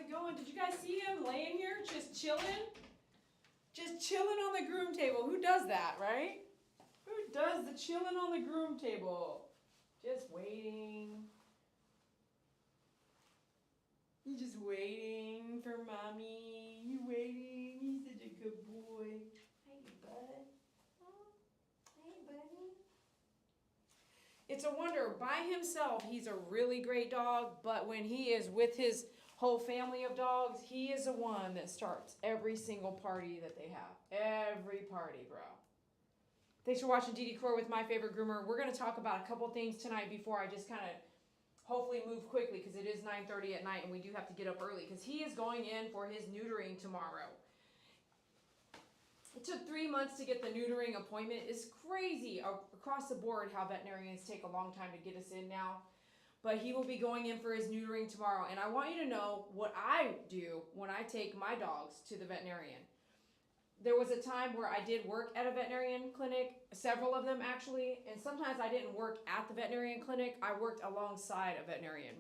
it going? Did you guys see him laying here just chilling? Just chilling on the groom table. Who does that, right? Who does the chilling on the groom table? Just waiting. He's just waiting for mommy. You waiting? He's such a good boy. Hey, bud. Oh, hey, buddy. It's a wonder. By himself, he's a really great dog, but when he is with his whole family of dogs, he is the one that starts every single party that they have. Every party, bro. Thanks for watching DD Core with My Favorite Groomer. We're going to talk about a couple things tonight before I just kind of hopefully move quickly because it is 9:30 at night and we do have to get up early because he is going in for his neutering tomorrow. It took 3 months to get the neutering appointment. It's crazy across the board how veterinarians take a long time to get us in now. But he will be going in for his neutering tomorrow. And I want you to know what I do when I take my dogs to the veterinarian. There was a time where I did work at a veterinarian clinic, several of them actually, and sometimes I didn't work at the veterinarian clinic. I worked alongside a veterinarian.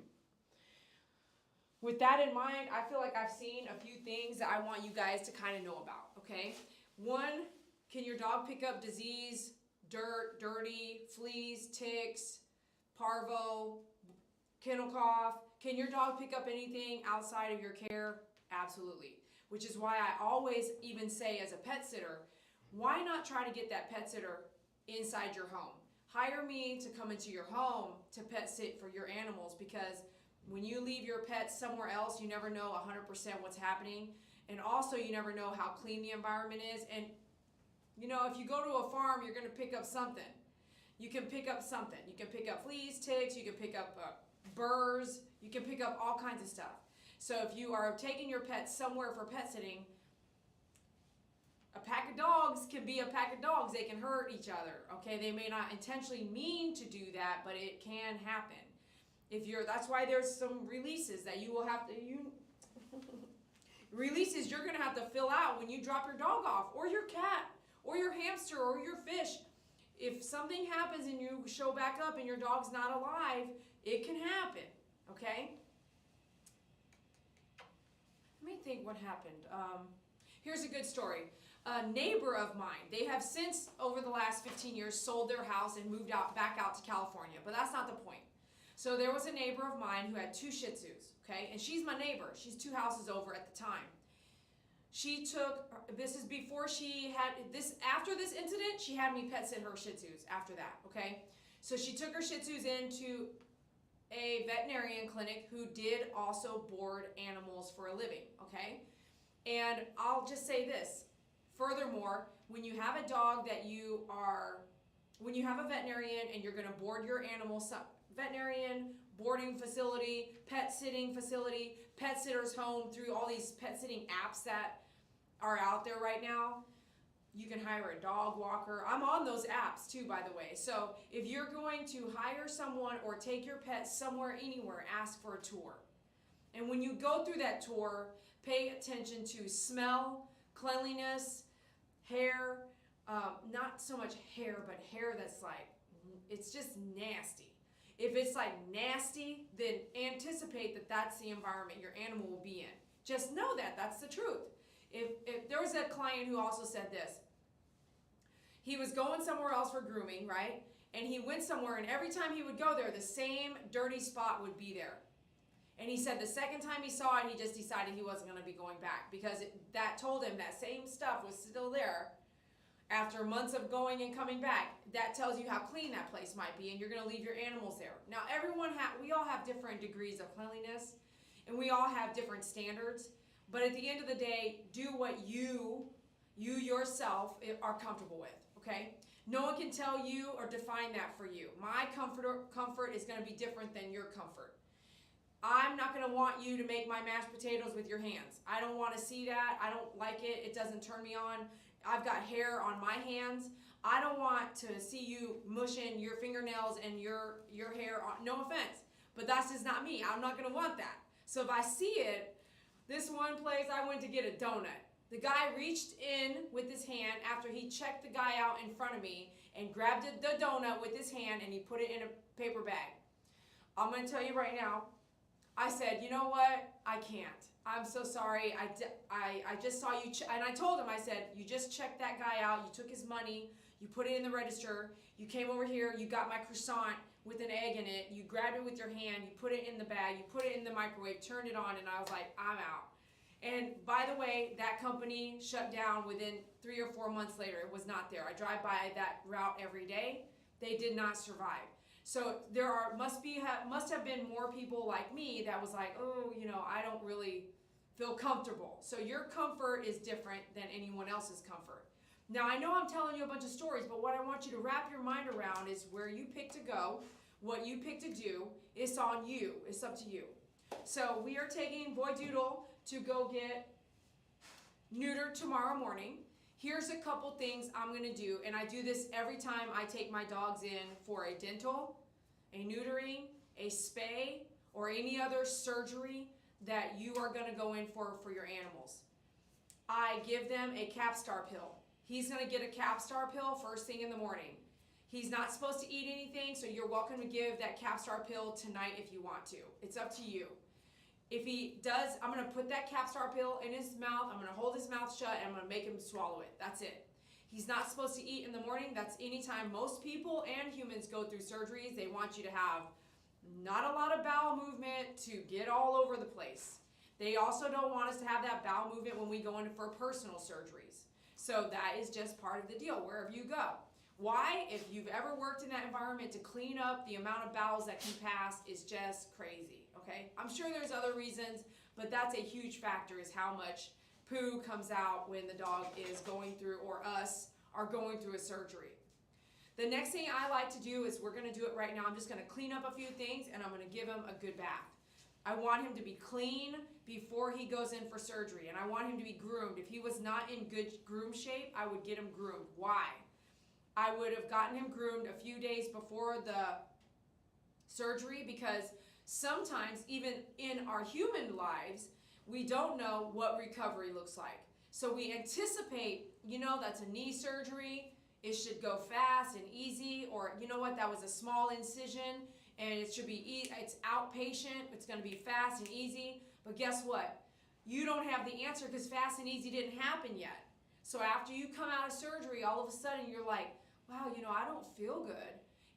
With that in mind, I feel like I've seen a few things that I want you guys to kind of know about, okay? One, can your dog pick up disease, dirt, dirty, fleas, ticks, parvo, kennel cough? Can your dog pick up anything outside of your care? Absolutely. Which is why I always even say as a pet sitter, why not try to get that pet sitter inside your home? Hire me to come into your home to pet sit for your animals because when you leave your pets somewhere else, you never know 100% what's happening. And also you never know how clean the environment is. And you know, if you go to a farm, you're going to pick up something. You can pick up something. You can pick up fleas, ticks, you can pick up burrs, you can pick up all kinds of stuff. So if you are taking your pet somewhere for pet sitting, a pack of dogs can be a pack of dogs. They can hurt each other, okay? They may not intentionally mean to do that, but it can happen. That's why there's some releases that you will have to, releases you're gonna have to fill out when you drop your dog off, or your cat, or your hamster, or your fish. If something happens and you show back up and your dog's not alive, it can happen, okay? Let me think what happened. Here's a good story. A neighbor of mine, they have since, over the last 15 years, sold their house and moved back out to California, but that's not the point. So there was a neighbor of mine who had 2 Shih Tzus, okay? And she's my neighbor. She's 2 houses over at the time. This is before she had, after this incident, she had me pet sit her Shih Tzus after that, okay? So she took her Shih Tzus into a veterinarian clinic who did also board animals for a living, okay? And I'll just say this. Furthermore, when you have a dog when you have a veterinarian and you're going to board your animals, veterinarian, boarding facility, pet sitting facility, pet sitter's home, through all these pet sitting apps that are out there right now, you can hire a dog walker. I'm on those apps too, by the way. So if you're going to hire someone or take your pet somewhere, anywhere, ask for a tour. And when you go through that tour, pay attention to smell, cleanliness, hair, not so much hair, but hair that's like, it's just nasty. If it's like nasty, then anticipate that that's the environment your animal will be in. Just know that, that's the truth. If there was a client who also said this, he was going somewhere else for grooming, right? And he went somewhere, and every time he would go there, the same dirty spot would be there. And he said the second time he saw it, he just decided he wasn't going to be going back because that told him that same stuff was still there after months of going and coming back. That tells you how clean that place might be, and you're going to leave your animals there. Now, we all have different degrees of cleanliness, and we all have different standards. But at the end of the day, do what you yourself are comfortable with. Okay? No one can tell you or define that for you. My comfort is going to be different than your comfort. I'm not going to want you to make my mashed potatoes with your hands. I don't want to see that. I don't like it. It doesn't turn me on. I've got hair on my hands. I don't want to see you mushing your fingernails and your hair on. No offense, but that's just not me. I'm not going to want that. So if I see it, this one place I went to get a donut. The guy reached in with his hand after he checked the guy out in front of me and grabbed the donut with his hand and he put it in a paper bag. I'm going to tell you right now, I said, you know what? I can't. I'm so sorry. I just saw you, and I told him, I said, you just checked that guy out. You took his money. You put it in the register. You came over here. You got my croissant with an egg in it. You grabbed it with your hand. You put it in the bag. You put it in the microwave, turned it on, and I was like, I'm out. And by the way, that company shut down within 3 or 4 months later. It was not there. I drive by that route every day. They did not survive. So there must have been more people like me that was like, oh, I don't really feel comfortable. So your comfort is different than anyone else's comfort. Now, I know I'm telling you a bunch of stories, but what I want you to wrap your mind around is where you pick to go, what you pick to do. It's on you. It's up to you. So we are taking Boy Doodle to go get neutered tomorrow morning. Here's a couple things I'm going to do, and I do this every time I take my dogs in for a dental, a neutering, a spay, or any other surgery that you are going to go in for your animals. I give them a Capstar pill. He's going to get a Capstar pill first thing in the morning. He's not supposed to eat anything, so you're welcome to give that Capstar pill tonight if you want to. It's up to you. If he does, I'm going to put that Capstar pill in his mouth. I'm going to hold his mouth shut, and I'm going to make him swallow it. That's it. He's not supposed to eat in the morning. That's anytime. Most people and humans go through surgeries. They want you to have not a lot of bowel movement to get all over the place. They also don't want us to have that bowel movement when we go in for personal surgeries. So that is just part of the deal, wherever you go. Why? If you've ever worked in that environment, to clean up the amount of bowels that can pass is just crazy, okay? I'm sure there's other reasons, but that's a huge factor, is how much poo comes out when the dog is going through, or us are going through a surgery. The next thing I like to do is, we're going to do it right now. I'm just going to clean up a few things, and I'm going to give him a good bath. I want him to be clean before he goes in for surgery, and I want him to be groomed. If he was not in good groom shape, I would get him groomed. Why? I would have gotten him groomed a few days before the surgery, because sometimes, even in our human lives, we don't know what recovery looks like. So we anticipate, that's a knee surgery, it should go fast and easy, or you know what, that was a small incision and it should be, it's outpatient, it's going to be fast and easy. But guess what? You don't have the answer, because fast and easy didn't happen yet. So after you come out of surgery, all of a sudden you're like, wow, I don't feel good.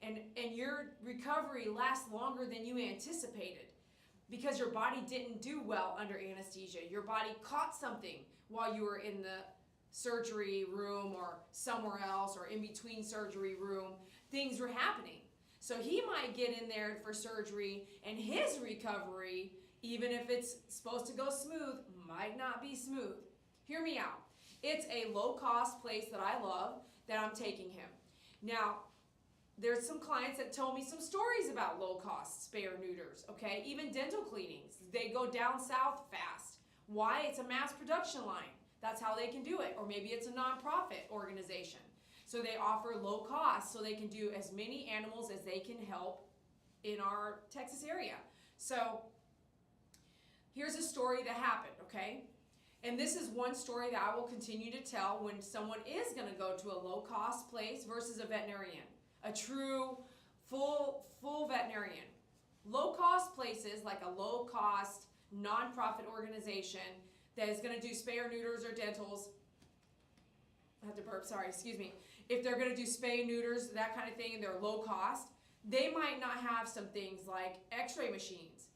And your recovery lasts longer than you anticipated, because your body didn't do well under anesthesia. Your body caught something while you were in the surgery room or somewhere else, or in between surgery room. Things were happening. So he might get in there for surgery, and his recovery, even if it's supposed to go smooth, might not be smooth. Hear me out. It's a low-cost place that I love, that I'm taking him. Now, there's some clients that told me some stories about low-cost spay or neuters, okay? Even dental cleanings, they go down south fast. Why? It's a mass production line. That's how they can do it. Or maybe it's a nonprofit organization. So they offer low cost, so they can do as many animals as they can help in our Texas area. So here's a story that happened, okay? And this is one story that I will continue to tell when someone is going to go to a low-cost place versus a veterinarian, a true, full veterinarian. Low-cost places, like a low-cost, nonprofit organization that is going to do spay or neuters or dentals. I have to burp, sorry, excuse me. If they're going to do spay, neuters, that kind of thing, and they're low-cost, they might not have some things like x-ray machines,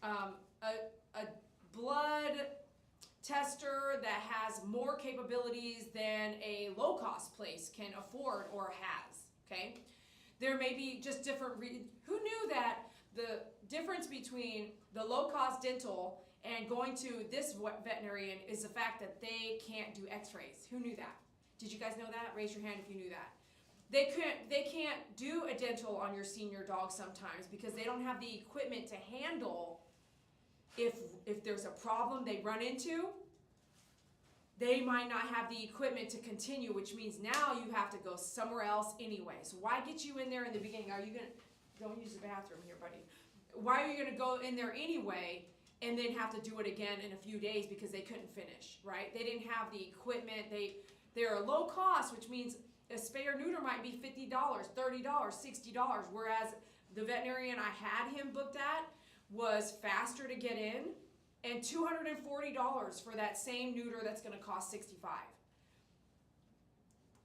a blood tester that has more capabilities than a low-cost place can afford or has, okay? There may be just different, who knew that the difference between the low-cost dental and going to this veterinarian is the fact that they can't do x-rays? Who knew that? Did you guys know that? Raise your hand if you knew that. They can't do a dental on your senior dog sometimes, because they don't have the equipment to handle if there's a problem they run into. They might not have the equipment to continue, which means now you have to go somewhere else anyway. So why get you in there in the beginning? Are you going to, don't use the bathroom here, buddy. Why are you going to go in there anyway and then have to do it again in a few days because they couldn't finish, right? They didn't have the equipment. They're low cost, which means a spay or neuter might be $50, $30, $60, whereas the veterinarian I had him booked at was faster to get in, and $240 for that same neuter that's going to cost $65.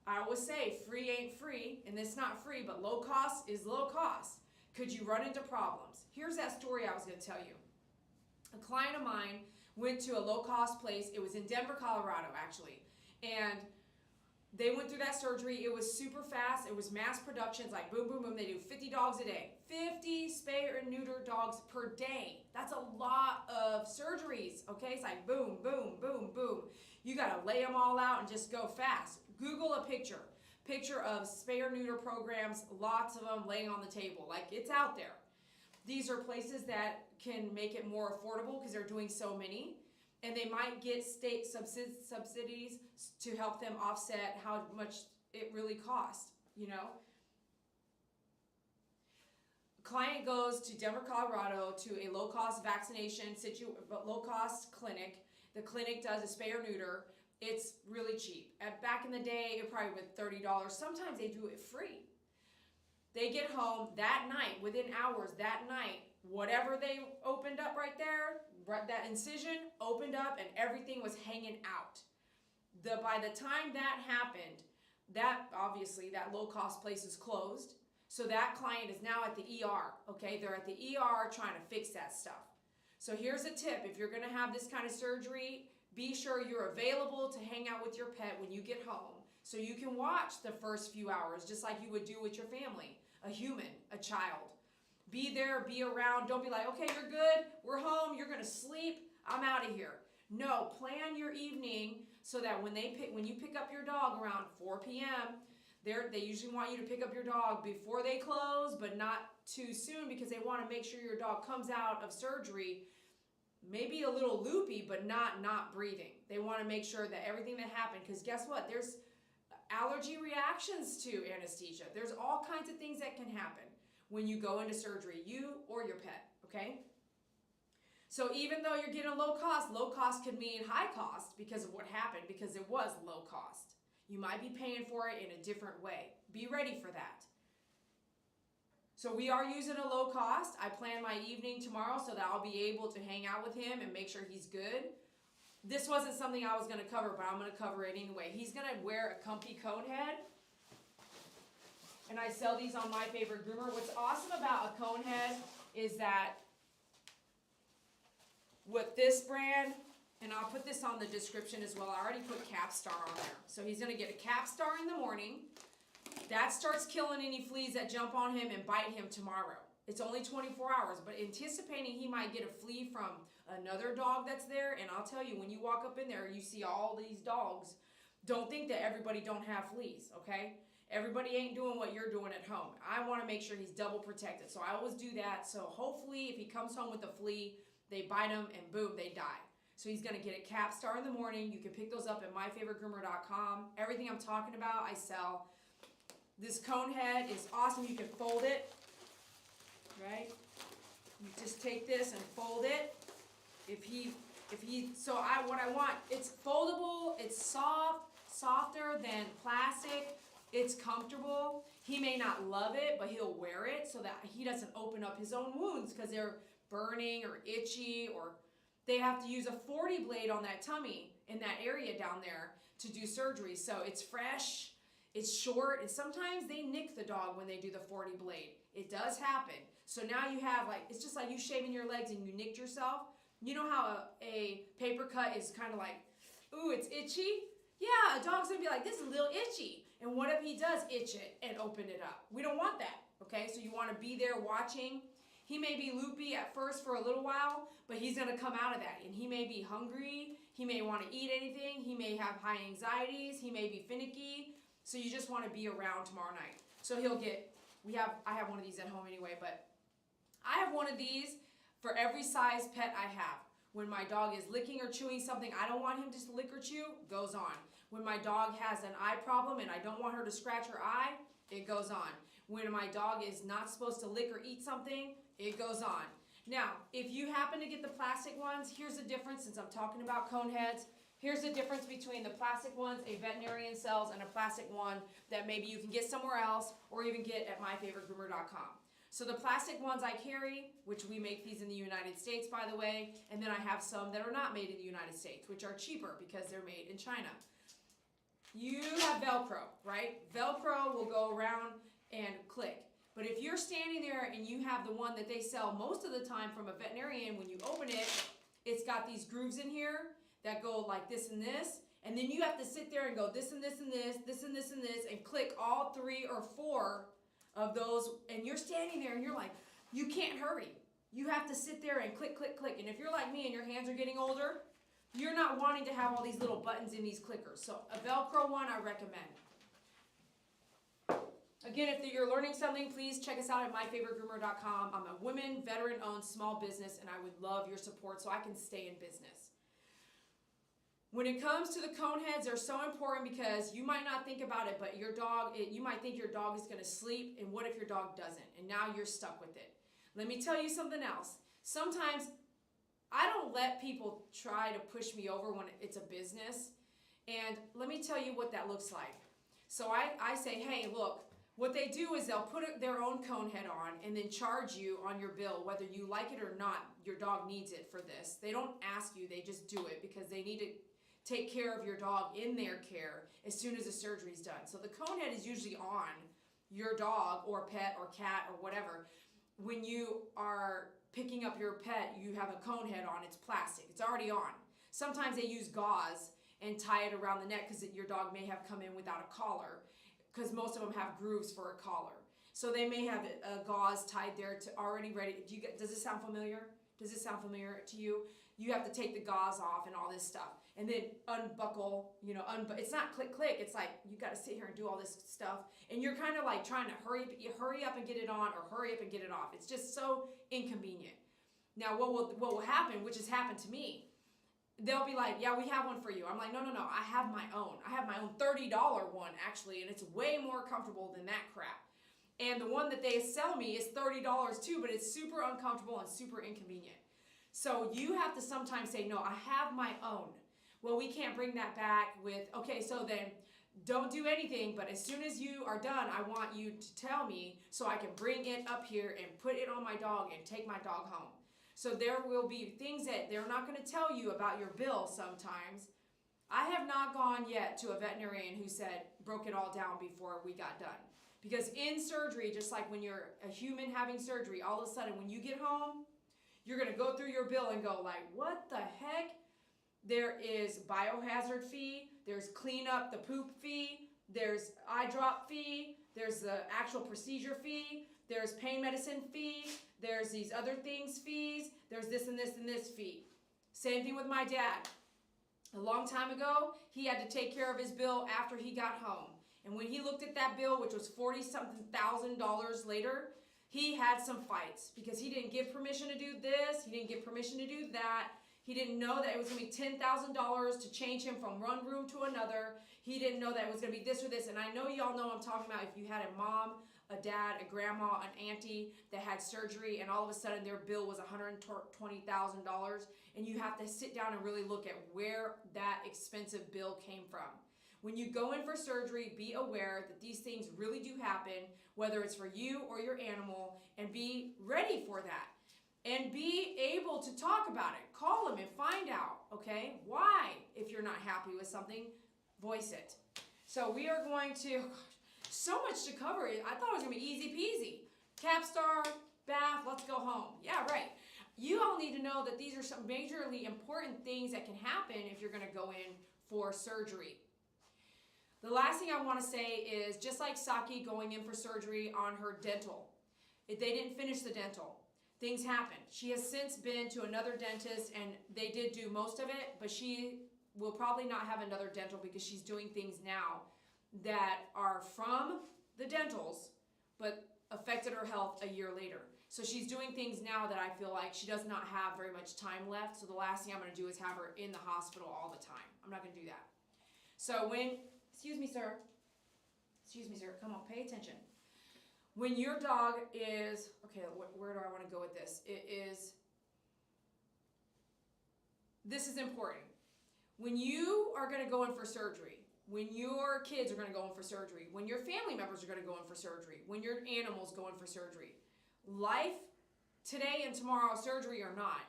I always say free ain't free, and it's not free, but low cost is low cost. Could you run into problems? Here's that story I was going to tell you. A client of mine went to a low-cost place. It was in Denver, Colorado, actually. And they went through that surgery. It was super fast. It was mass production. It's like boom, boom, boom. They do 50 dogs a day. 50 spay or neuter dogs per day. That's a lot of surgeries, okay? It's like boom, boom, boom, boom. You got to lay them all out and just go fast. Google a picture of spay or neuter programs, lots of them laying on the table. Like, it's out there. These are places that can make it more affordable because they're doing so many. And they might get state subsidies to help them offset how much it really costs, you know. A client goes to Denver, Colorado to a low-cost low-cost clinic. The clinic does a spay or neuter. It's really cheap. Back in the day, it probably was $30. Sometimes they do it free. They get home that night, within hours, that night, whatever they opened up right there, that incision opened up and everything was hanging out. By the time that happened, obviously that low-cost place is closed. So that client is now at the ER, okay? They're at the ER trying to fix that stuff. So here's a tip. If you're going to have this kind of surgery, be sure you're available to hang out with your pet when you get home so you can watch the first few hours just like you would do with your family, a human, a child. Be there, be around. Don't be like, okay, you're good, we're home, you're going to sleep, I'm out of here. No, plan your evening so that when you pick up your dog around 4 p.m., they usually want you to pick up your dog before they close, but not too soon because they want to make sure your dog comes out of surgery maybe a little loopy, but not breathing. They want to make sure that everything that happened, because guess what? There's allergy reactions to anesthesia. There's all kinds of things that can happen when you go into surgery, you or your pet, okay? So even though you're getting low cost could mean high cost because of what happened, because it was low cost. You might be paying for it in a different way. Be ready for that. So we are using a low cost. I plan my evening tomorrow so that I'll be able to hang out with him and make sure he's good. This wasn't something I was going to cover, but I'm going to cover it anyway. He's going to wear a comfy cone head. And I sell these on My Favorite Groomer. What's awesome about a cone head is that with this brand, and I'll put this on the description as well. I already put Capstar on there. So he's going to get a Capstar in the morning. That starts killing any fleas that jump on him and bite him tomorrow. It's only 24 hours, but anticipating he might get a flea from another dog that's there. And I'll tell you, when you walk up in there, you see all these dogs. Don't think that everybody don't have fleas, okay? Everybody ain't doing what you're doing at home. I want to make sure he's double protected. So I always do that. So hopefully if he comes home with a flea, they bite him and boom, they die. So he's going to get a Capstar in the morning. You can pick those up at myfavoritegroomer.com. Everything I'm talking about, I sell. This cone head is awesome. You can fold it, right? You just take this and fold it. What I want, it's foldable, it's softer than plastic, it's comfortable. He may not love it, but he'll wear it so that he doesn't open up his own wounds because they're burning or itchy, or they have to use a 40 blade on that tummy in that area down there to do surgery. So it's fresh. It's short, and sometimes they nick the dog when they do the 40 blade. It does happen. So now you have it's just like you shaving your legs and you nicked yourself. You know how a paper cut is kind of like, ooh, it's itchy? Yeah, a dog's gonna be like, this is a little itchy. And what if he does itch it and open it up? We don't want that, okay? So you wanna be there watching. He may be loopy at first for a little while, but he's gonna come out of that. And he may be hungry. He may wanna eat anything. He may have high anxieties. He may be finicky. So you just want to be around tomorrow night. So I have one of these at home anyway, but I have one of these for every size pet I have. When my dog is licking or chewing something I don't want him to lick or chew, goes on. When my dog has an eye problem and I don't want her to scratch her eye, it goes on. When my dog is not supposed to lick or eat something, it goes on. Now, if you happen to get the plastic ones, here's the difference since I'm talking about cone heads. Here's the difference between the plastic ones a veterinarian sells and a plastic one that maybe you can get somewhere else or even get at myfavoritegroomer.com. So the plastic ones I carry, which we make these in the United States, by the way, and then I have some that are not made in the United States, which are cheaper because they're made in China. You have Velcro, right? Velcro will go around and click. But if you're standing there and you have the one that they sell most of the time from a veterinarian, when you open it, it's got these grooves in here that go like this and this, and then you have to sit there and go this and this and this, this and this and this, and click all 3 or 4 of those, and you're standing there and you're like, you can't hurry. You have to sit there and click, click, click. And if you're like me and your hands are getting older, you're not wanting to have all these little buttons in these clickers. So a Velcro one I recommend. Again, if you're learning something, please check us out at myfavoritegroomer.com. I'm a women, veteran-owned small business, and I would love your support so I can stay in business. When it comes to the cone heads, they're so important because you might not think about it, but your dog, you might think your dog is going to sleep, and what if your dog doesn't? And now you're stuck with it. Let me tell you something else. Sometimes I don't let people try to push me over when it's a business, and let me tell you what that looks like. So I say, hey, look, what they do is they'll put their own cone head on and then charge you on your bill, whether you like it or not. Your dog needs it for this. They don't ask you, they just do it because they need to take care of your dog in their care as soon as the surgery is done. So the cone head is usually on your dog or pet or cat or whatever. When you are picking up your pet, you have a cone head on, it's plastic, it's already on. Sometimes they use gauze and tie it around the neck because your dog may have come in without a collar, because most of them have grooves for a collar. So they may have a gauze tied there to already ready. Does this sound familiar? Does it sound familiar to you? You have to take the gauze off and all this stuff. And then unbuckle, it's not click, click. It's like you got to sit here and do all this stuff. And you're kind of like trying to hurry up and get it on or hurry up and get it off. It's just so inconvenient. Now, what will happen, which has happened to me, they'll be like, yeah, we have one for you. I'm like, no, I have my own. I have my own $30 one, actually, and it's way more comfortable than that crap. And the one that they sell me is $30 too, but it's super uncomfortable and super inconvenient. So you have to sometimes say, no, I have my own. Well, we can't bring that back with, okay, so then don't do anything, but as soon as you are done, I want you to tell me so I can bring it up here and put it on my dog and take my dog home. So there will be things that they're not going to tell you about your bill sometimes. I have not gone yet to a veterinarian who broke it all down before we got done. Because in surgery, just like when you're a human having surgery, all of a sudden when you get home, you're going to go through your bill and go like, what the heck? There is biohazard fee, there's clean up the poop fee, there's eye drop fee, there's the actual procedure fee, there's pain medicine fee, there's these other things fees, there's this and this and this fee. Same thing with my dad. A long time ago, he had to take care of his bill after he got home. And when he looked at that bill, which was $40-something thousand later, he had some fights because he didn't give permission to do this, he didn't give permission to do that. He didn't know that it was going to be $10,000 to change him from one room to another. He didn't know that it was going to be this or this. And I know y'all know what I'm talking about. If you had a mom, a dad, a grandma, an auntie that had surgery and all of a sudden their bill was $120,000, and you have to sit down and really look at where that expensive bill came from. When you go in for surgery, be aware that these things really do happen, whether it's for you or your animal, and be ready for that. And be able to talk about it. Call them and find out, okay? Why, if you're not happy with something, voice it. So we are going to, so much to cover. I thought it was going to be easy peasy. Capstar, bath, let's go home. Yeah, right. You all need to know that these are some majorly important things that can happen if you're going to go in for surgery. The last thing I want to say is, just like Saki going in for surgery on her dental, they didn't finish the dental. Things happen. She has since been to another dentist and they did do most of it, but she will probably not have another dental because she's doing things now that are from the dentals but affected her health a year later. So she's doing things now that I feel like she does not have very much time left. So the last thing I'm going to do is have her in the hospital all the time. I'm not going to do that. So excuse me, sir, come on, pay attention. When your dog is, okay, where do I want to go with this? This is important. When you are going to go in for surgery, when your kids are going to go in for surgery, when your family members are going to go in for surgery, when your animals go in for surgery, life today and tomorrow, surgery or not,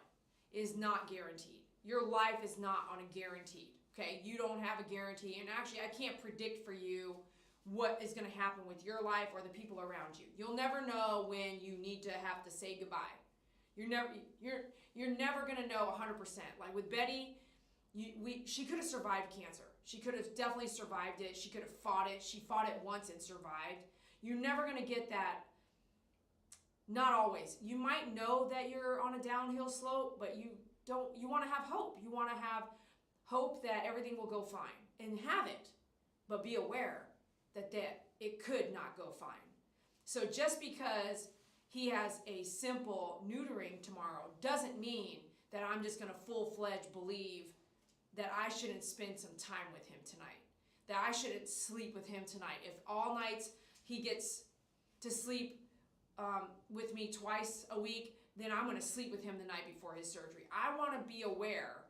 is not guaranteed. Your life is not on a guaranteed, okay? You don't have a guarantee, and actually I can't predict for you what is going to happen with your life or the people around you. You'll never know when you need to have to say goodbye. You're never going to know 100%. Like with Betty, she could have survived cancer. She could have definitely survived it. She could have fought it. She fought it once and survived. You're never going to get that. Not always. You might know that you're on a downhill slope, but you want to have hope. You want to have hope that everything will go fine, and have it, but be aware that it could not go fine. So just because he has a simple neutering tomorrow doesn't mean that I'm just going to full-fledged believe that I shouldn't spend some time with him tonight, that I shouldn't sleep with him tonight. If all nights he gets to sleep with me twice a week, then I'm going to sleep with him the night before his surgery. I want to be aware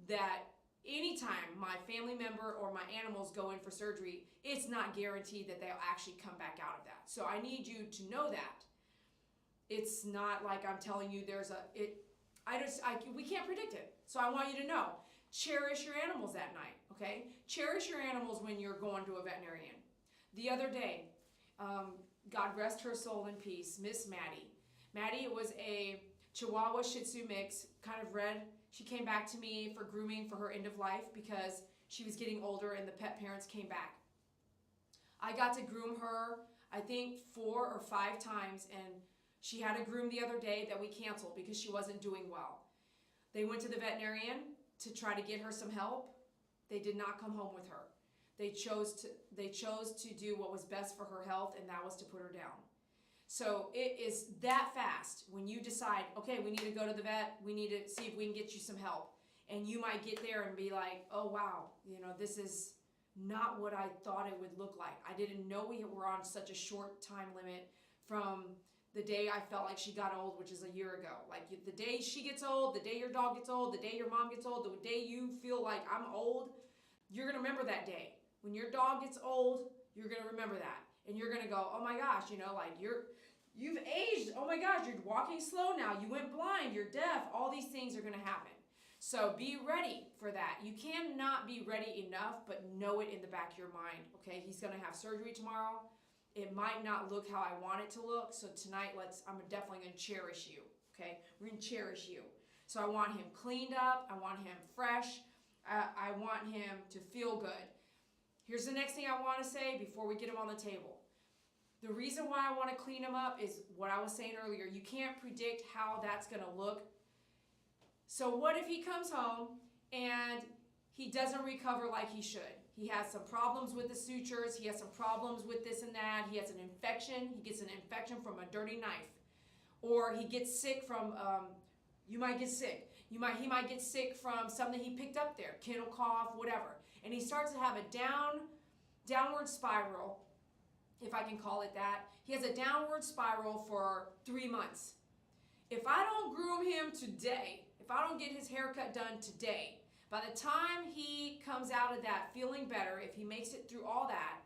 that anytime my family member or my animals go in for surgery, it's not guaranteed that they'll actually come back out of that. So I need you to know that. It's not like I'm telling you we can't predict it. So I want you to know, cherish your animals that night, okay? Cherish your animals when you're going to a veterinarian. The other day, God rest her soul in peace, Miss Maddie. Maddie was a Chihuahua Shih Tzu mix, kind of red. She came back to me for grooming for her end of life because she was getting older and the pet parents came back. I got to groom her, I think 4 or 5 times, and she had a groom the other day that we canceled because she wasn't doing well. They went to the veterinarian to try to get her some help. They did not come home with her. They chose to do what was best for her health, and that was to put her down. So it is that fast when you decide, okay, we need to go to the vet, we need to see if we can get you some help. And you might get there and be like, oh wow, this is not what I thought it would look like. I didn't know we were on such a short time limit from the day I felt like she got old, which is a year ago. Like the day she gets old, the day your dog gets old, the day your mom gets old, the day you feel like I'm old, you're going to remember that day. When your dog gets old, you're going to remember that. And you're going to go, oh my gosh, like you've aged. Oh my gosh, you're walking slow now. You went blind. You're deaf. All these things are going to happen. So be ready for that. You cannot be ready enough, but know it in the back of your mind. Okay, he's going to have surgery tomorrow. It might not look how I want it to look. So tonight, I'm definitely going to cherish you. Okay, we're going to cherish you. So I want him cleaned up. I want him fresh. I want him to feel good. Here's the next thing I want to say before we get him on the table. The reason why I want to clean him up is what I was saying earlier. You can't predict how that's going to look. So what if he comes home and he doesn't recover like he should? He has some problems with the sutures. He has some problems with this and that. He has an infection. He gets an infection from a dirty knife. Or he gets sick from, you might get sick. He might get sick from something he picked up there, kennel cough, whatever. And he starts to have a downward spiral, if I can call it that. He has a downward spiral for 3 months. If I don't groom him today, if I don't get his haircut done today, by the time he comes out of that feeling better, if he makes it through all that,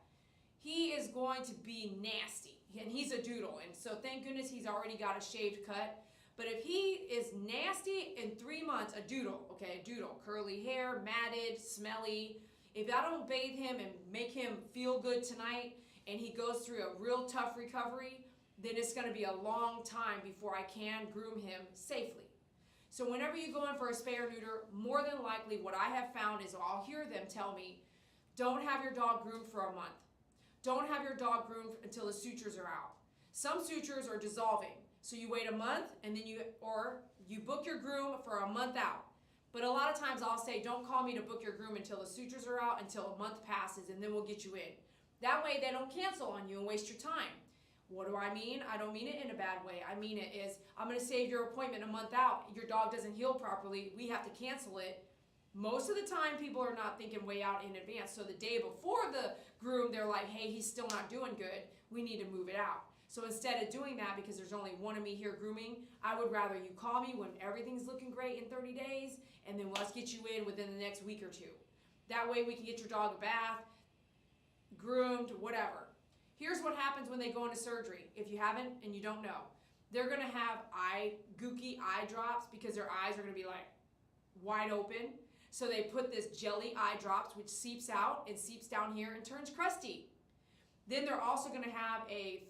he is going to be nasty. And he's a doodle. And so thank goodness he's already got a shaved cut. But if he is nasty in 3 months, a doodle, curly hair, matted, smelly, if I don't bathe him and make him feel good tonight and he goes through a real tough recovery, then it's going to be a long time before I can groom him safely. So whenever you go in for a spay or neuter, more than likely what I have found is I'll hear them tell me, don't have your dog groomed for a month. Don't have your dog groomed until the sutures are out. Some sutures are dissolving. So you wait a month and then you book your groom for a month out. But a lot of times I'll say, don't call me to book your groom until the sutures are out, until a month passes, and then we'll get you in. That way they don't cancel on you and waste your time. What do I mean? I don't mean it in a bad way. I mean it is, I'm going to save your appointment a month out. Your dog doesn't heal properly. We have to cancel it. Most of the time people are not thinking way out in advance. So the day before the groom, they're like, hey, he's still not doing good. We need to move it out. So instead of doing that, because there's only one of me here grooming, I would rather you call me when everything's looking great in 30 days, and then let's get you in within the next week or 2. That way we can get your dog a bath, groomed, whatever. Here's what happens when they go into surgery, if you haven't and you don't know. they're going to have gooky eye drops because their eyes are going to be like wide open. So they put this jelly eye drops, which seeps out and seeps down here and turns crusty. Then they're also going to have a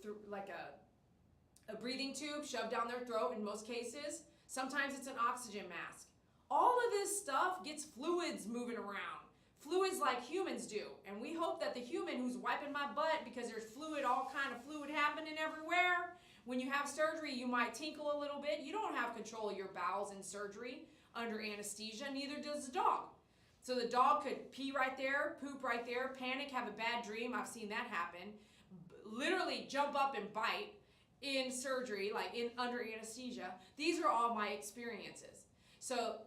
breathing tube shoved down their throat in most cases. Sometimes it's an oxygen mask. All of this stuff gets fluids moving around. Fluids like humans do. And we hope that the human who's wiping my butt, because there's all kind of fluid happening everywhere. When you have surgery, you might tinkle a little bit. You don't have control of your bowels in surgery under anesthesia, neither does the dog. So the dog could pee right there, poop right there, panic, have a bad dream. I've seen that happen. Literally jump up and bite in surgery, like under anesthesia. These are all my experiences. So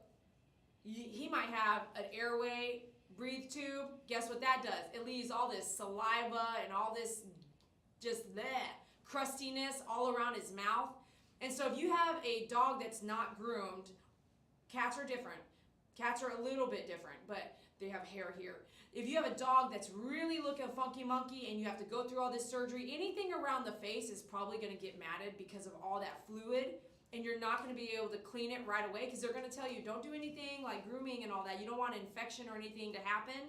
he might have an airway breathe tube. Guess what that does? It leaves all this saliva and all this just crustiness all around his mouth. And so if you have a dog that's not groomed, cats are different. Cats are a little bit different, but they have hair here. If you have a dog that's really looking funky monkey and you have to go through all this surgery, anything around the face is probably going to get matted because of all that fluid, and you're not going to be able to clean it right away because they're going to tell you, don't do anything like grooming and all that. You don't want an infection or anything to happen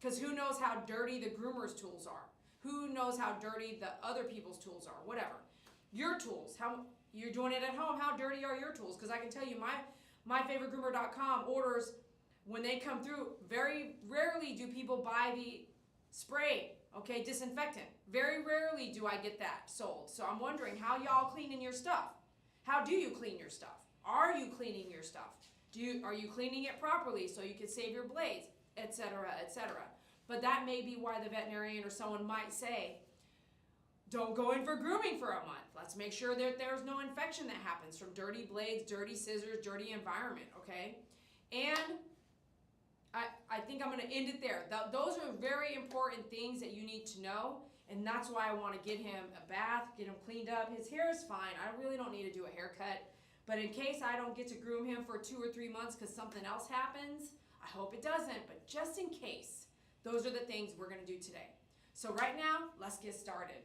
because who knows how dirty the groomer's tools are. Who knows how dirty the other people's tools are, whatever. Your tools, how you're doing it at home, how dirty are your tools? Because I can tell you myfavoritegroomer.com orders, when they come through, very rarely do people buy the spray, okay, disinfectant. Very rarely do I get that sold. So I'm wondering how y'all cleaning your stuff. How do you clean your stuff? Are you cleaning your stuff? Are you cleaning it properly so you can save your blades, etc., etc.? But that may be why the veterinarian or someone might say, don't go in for grooming for a month. Let's make sure that there's no infection that happens from dirty blades, dirty scissors, dirty environment, okay? And I think I'm going to end it there. Those are very important things that you need to know, and that's why I want to get him a bath, get him cleaned up. His hair is fine. I really don't need to do a haircut, but in case I don't get to groom him for 2 or 3 months because something else happens, I hope it doesn't, but just in case, those are the things we're going to do today. So right now, let's get started.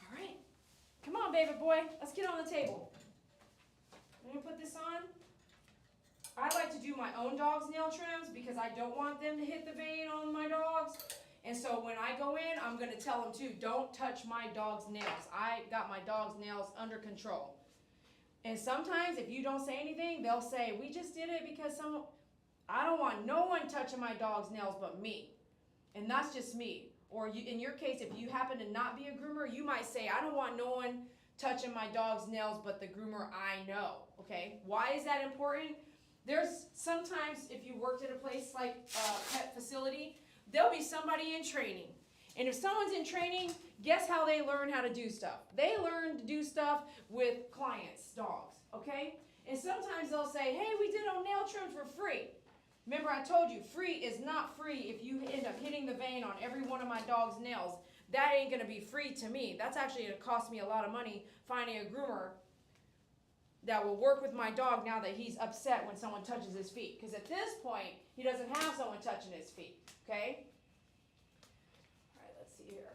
All right. Come on, baby boy. Let's get on the table. I'm going to put this on. I like to do my own dog's nail trims because I don't want them to hit the vein on my dogs. And so when I go in, I'm going to tell them too, don't touch my dog's nails. I got my dog's nails under control. And sometimes if you don't say anything, they'll say, we just did it because I don't want no one touching my dog's nails but me. And that's just me. Or in your case, if you happen to not be a groomer, you might say, I don't want no one touching my dog's nails but the groomer I know. Okay? Why is that important? There's sometimes, if you worked at a place like a pet facility, there'll be somebody in training. And if someone's in training, guess how they learn how to do stuff? They learn to do stuff with clients' dogs, okay? And sometimes they'll say, hey, we did our nail trims for free. Remember I told you, free is not free if you end up hitting the vein on every one of my dog's nails. That ain't going to be free to me. That's actually going to cost me a lot of money finding a groomer that will work with my dog now that he's upset when someone touches his feet. Because at this point, he doesn't have someone touching his feet, okay? All right, let's see here.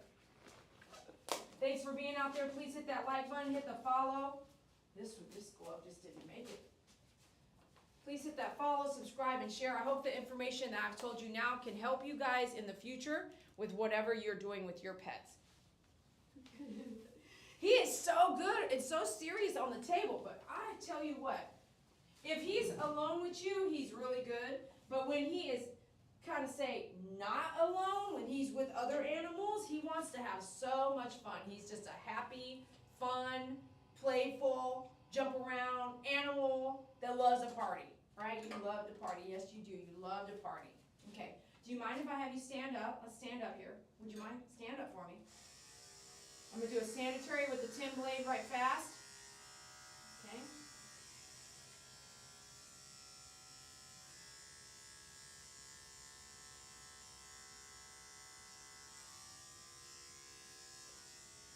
Thanks for being out there. Please hit that like button, hit the follow. This glove just didn't make it. Please hit that follow, subscribe, and share. I hope the information that I've told you now can help you guys in the future with whatever you're doing with your pets. He is so good and so serious on the table, but I tell you what, if he's alone with you, he's really good. But when he is kind of say not alone, when he's with other animals, he wants to have so much fun. He's just a happy, fun, playful, jump around animal that loves a party, right? You love to party. Yes, you do. You love to party. Okay. Do you mind if I have you stand up? Let's stand up here. Would you mind? Stand up for me. I'm going to do a sanitary with the 10 blade right fast. Okay.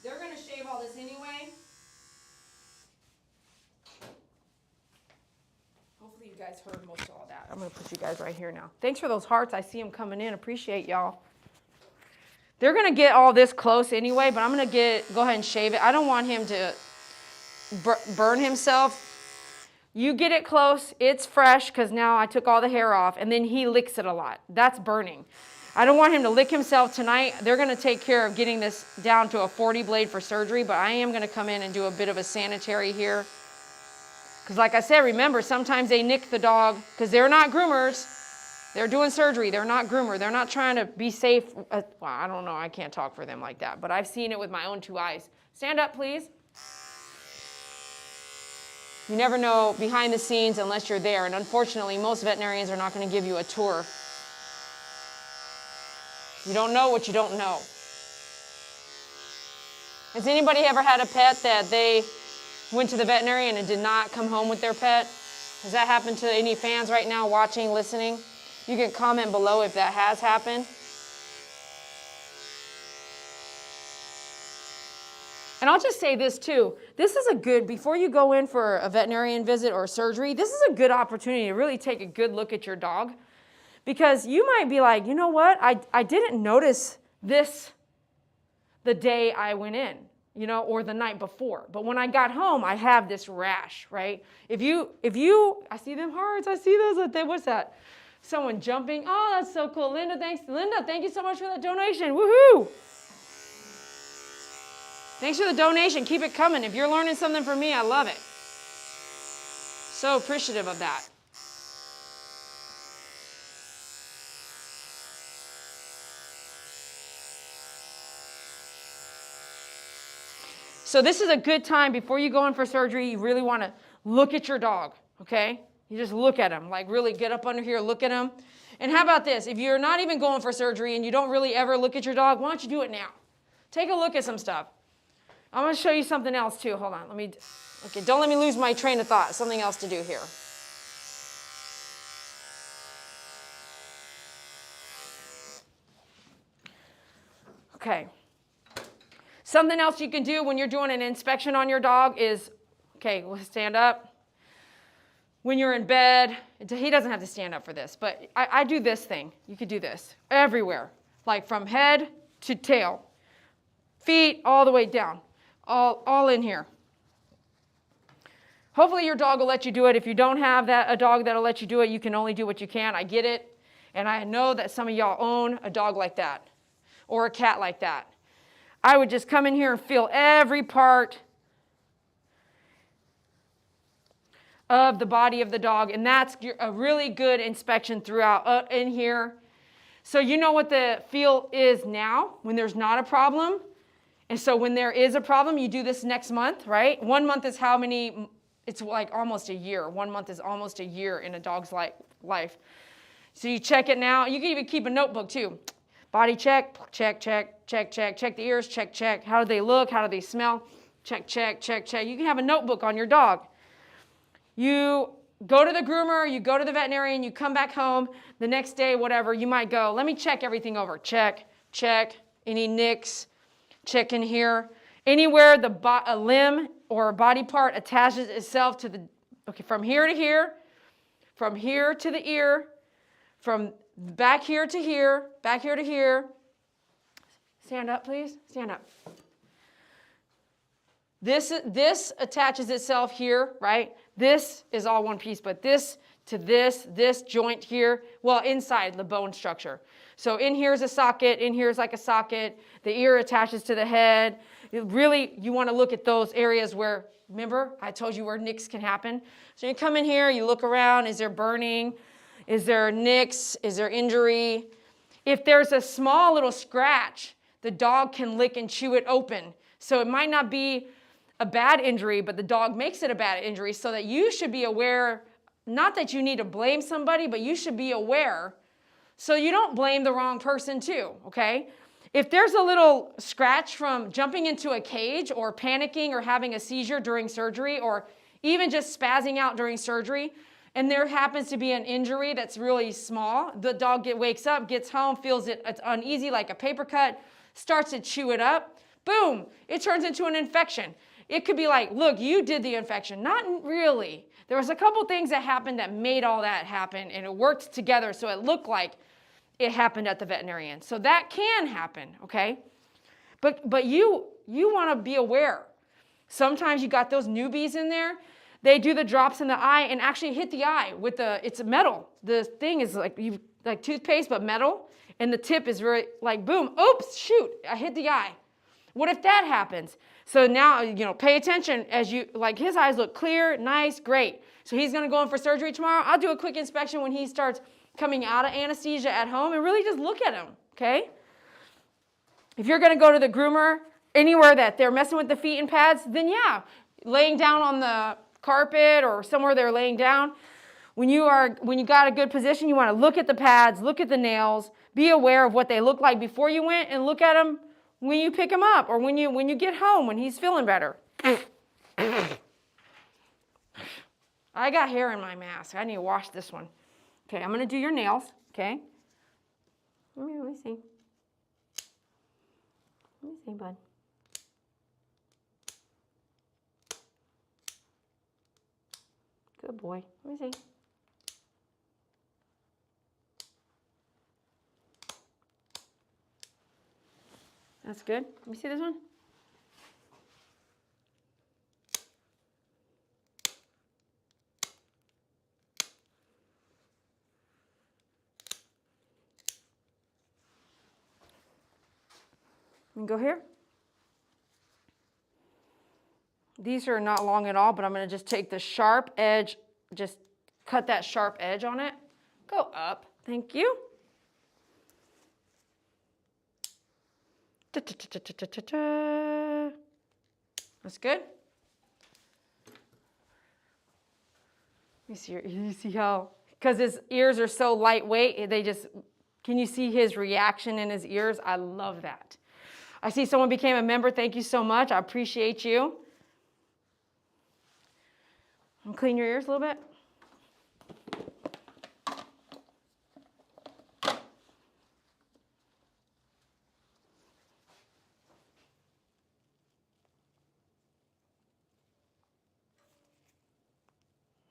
They're going to shave all this anyway. Hopefully you guys heard most of all that. I'm going to put you guys right here now. Thanks for those hearts. I see them coming in. Appreciate y'all. They're going to get all this close anyway, but I'm going to go ahead and shave it. I don't want him to burn himself, you get it close, it's fresh because now I took all the hair off, and then he licks it a lot. That's burning. I don't want him to lick himself tonight. They're going to take care of getting this down to a 40 blade for surgery, but I am going to come in and do a bit of a sanitary here. Because like I said, remember, sometimes they nick the dog because they're not groomers. They're doing surgery. They're not groomer. They're not trying to be safe. Well, I don't know. I can't talk for them like that, but I've seen it with my own 2 eyes. Stand up, please. You never know behind the scenes unless you're there. And unfortunately, most veterinarians are not going to give you a tour. You don't know what you don't know. Has anybody ever had a pet that they went to the veterinarian and did not come home with their pet? Has that happened to any fans right now watching, listening? You can comment below if that has happened. And I'll just say this too. This is a good, before you go in for a veterinarian visit or surgery, this is a good opportunity to really take a good look at your dog. Because you might be like, you know what? I didn't notice this the day I went in, you know, or the night before. But when I got home, I have this rash, right? If you, I see them hearts, I see those, what's that? Someone jumping. Oh, that's so cool. Linda, thanks. Linda, thank you so much for that donation. Woohoo! Thanks for the donation. Keep it coming. If you're learning something from me, I love it. So appreciative of that. So this is a good time before you go in for surgery. You really want to look at your dog, okay? You just look at him, like really get up under here, look at him. And how about this? If you're not even going for surgery and you don't really ever look at your dog, why don't you do it now? Take a look at some stuff. I'm going to show you something else too. Hold on. Okay, don't let me lose my train of thought. Something else to do here. Okay. Something else you can do when you're doing an inspection on your dog is, okay, we'll stand up. When you're in bed, he doesn't have to stand up for this, but I do this thing. You could do this everywhere, like from head to tail, feet all the way down. All in here. Hopefully your dog will let you do it. If you don't have a dog that'll let you do it, you can only do what you can. I get it. And I know that some of y'all own a dog like that or a cat like that. I would just come in here and feel every part of the body of the dog. And that's a really good inspection throughout in here. So you know what the feel is now when there's not a problem. And so when there is a problem, you do this next month, right? 1 month is how many? It's like almost a year. 1 month is almost a year in a dog's life. So you check it now. You can even keep a notebook too. Body check, check, check, check, check, check the ears, check, check. How do they look? How do they smell? Check, check, check, check. You can have a notebook on your dog. You go to the groomer, you go to the veterinarian, you come back home the next day, whatever, you might go, let me check everything over. Check, check, any nicks. Check in here. Anywhere a limb or a body part attaches itself to from here to here, from here to the ear, from back here to here, back here to here. Stand up, please. Stand up. This attaches itself here, right? This is all one piece, but this to this joint here, well, inside the bone structure. So in here is a socket, in here is like a socket, the ear attaches to the head. You want to look at those areas where, remember, I told you where nicks can happen. So you come in here, you look around, is there burning? Is there nicks? Is there injury? If there's a small little scratch, the dog can lick and chew it open. So it might not be a bad injury, but the dog makes it a bad injury, so that you should be aware, not that you need to blame somebody, but you should be aware so you don't blame the wrong person too, okay? If there's a little scratch from jumping into a cage or panicking or having a seizure during surgery or even just spazzing out during surgery, and there happens to be an injury that's really small, the dog wakes up, gets home, feels it's uneasy like a paper cut, starts to chew it up, boom, it turns into an infection. It could be like, look, you did the infection. Not really. There was a couple things that happened that made all that happen, and it worked together so it looked like it happened at the veterinarian. So that can happen, okay? But you want to be aware. Sometimes you got those newbies in there. They do the drops in the eye and actually hit the eye with it's metal. The thing is like toothpaste, but metal. And the tip is very like, boom, oops, shoot, I hit the eye. What if that happens? So now, pay attention as his eyes look clear, nice, great. So he's going to go in for surgery tomorrow. I'll do a quick inspection when he starts coming out of anesthesia at home and really just look at him, okay? If you're going to go to the groomer anywhere that they're messing with the feet and pads, then yeah, laying down on the carpet or somewhere they're laying down. When you got a good position, you want to look at the pads, look at the nails, be aware of what they look like before you went, and look at them when you pick him up or when you get home when he's feeling better. I got hair in my mask. I need to wash this one. Okay, I'm going to do your nails, okay? Let me see. Let me see, bud. Good boy. Let me see. That's good. Let me see this one. And go here. These are not long at all, but I'm going to just take the sharp edge, just cut that sharp edge on it. Go up. Thank you. That's good. You see how, because his ears are so lightweight, can you see his reaction in his ears? I love that. I see someone became a member. Thank you so much. I appreciate you. Clean your ears a little bit.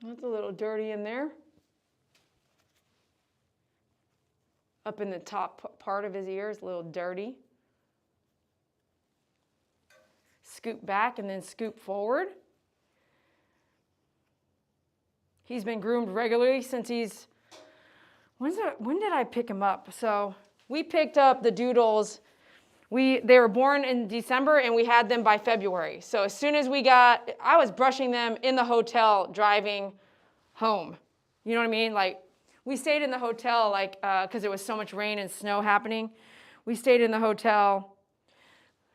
That's a little dirty in there. Up in the top part of his ears, a little dirty. Scoop back and then scoop forward. He's been groomed regularly since when did I pick him up? So we picked up the Doodles. They were born in December and we had them by February. So as soon as I was brushing them in the hotel driving home. You know what I mean? Like we stayed in the hotel because there was so much rain and snow happening. We stayed in the hotel.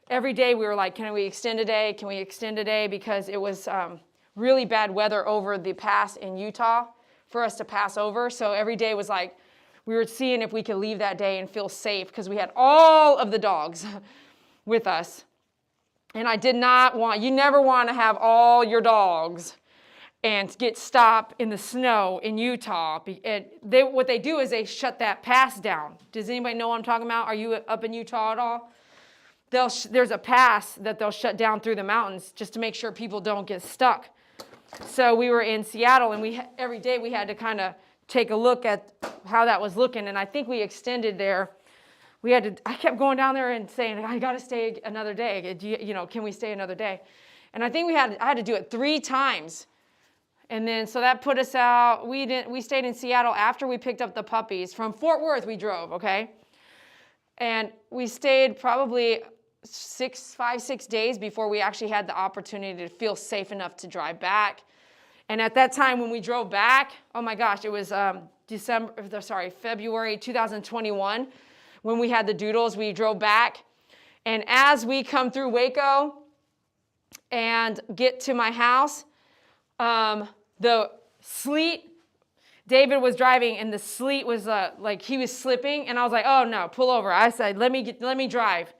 Every day we were like, can we extend a day? Can we extend a day? Because it was really bad weather over the pass in Utah for us to pass over. So every day was like, we were seeing if we could leave that day and feel safe because we had all of the dogs with us. And I did not you never want to have all your dogs and get stopped in the snow in Utah. What they do is they shut that pass down. Does anybody know what I'm talking about? Are you up in Utah at all? There's a pass that they'll shut down through the mountains just to make sure people don't get stuck. So we were in Seattle, and every day we had to kind of take a look at how that was looking, and I think we extended there. I kept going down there and saying, I got to stay another day. Can we stay another day? And I think I had to do it 3 times. And then, so that put us out. We stayed in Seattle after we picked up the puppies. From Fort Worth, we drove, okay? And we stayed probably 5-6 days before we actually had the opportunity to feel safe enough to drive back. And at that time when we drove back, oh my gosh, it was February 2021 when we had the Doodles. We drove back, and as we come through Waco and get to my house, the sleet, David was driving and the sleet was like he was slipping, and I was like, oh no, pull over. I said, let me drive.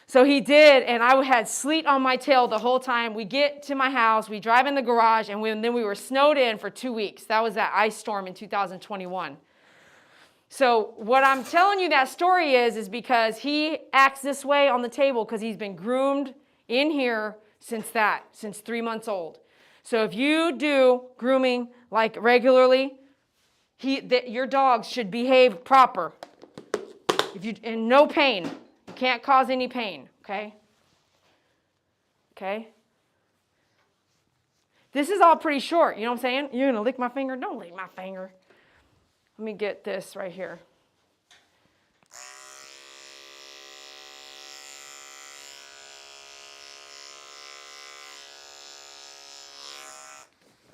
So he did, and I had sleet on my tail the whole time. We get to my house, we drive in the garage, and then we were snowed in for 2 weeks. That was that ice storm in 2021. So what I'm telling you that story is because he acts this way on the table because he's been groomed in here since 3 months old. So if you do grooming like regularly, your dogs should behave proper. And no pain. Can't cause any pain, okay? Okay? This is all pretty short, you know what I'm saying? You're gonna lick my finger? Don't lick my finger. Let me get this right here.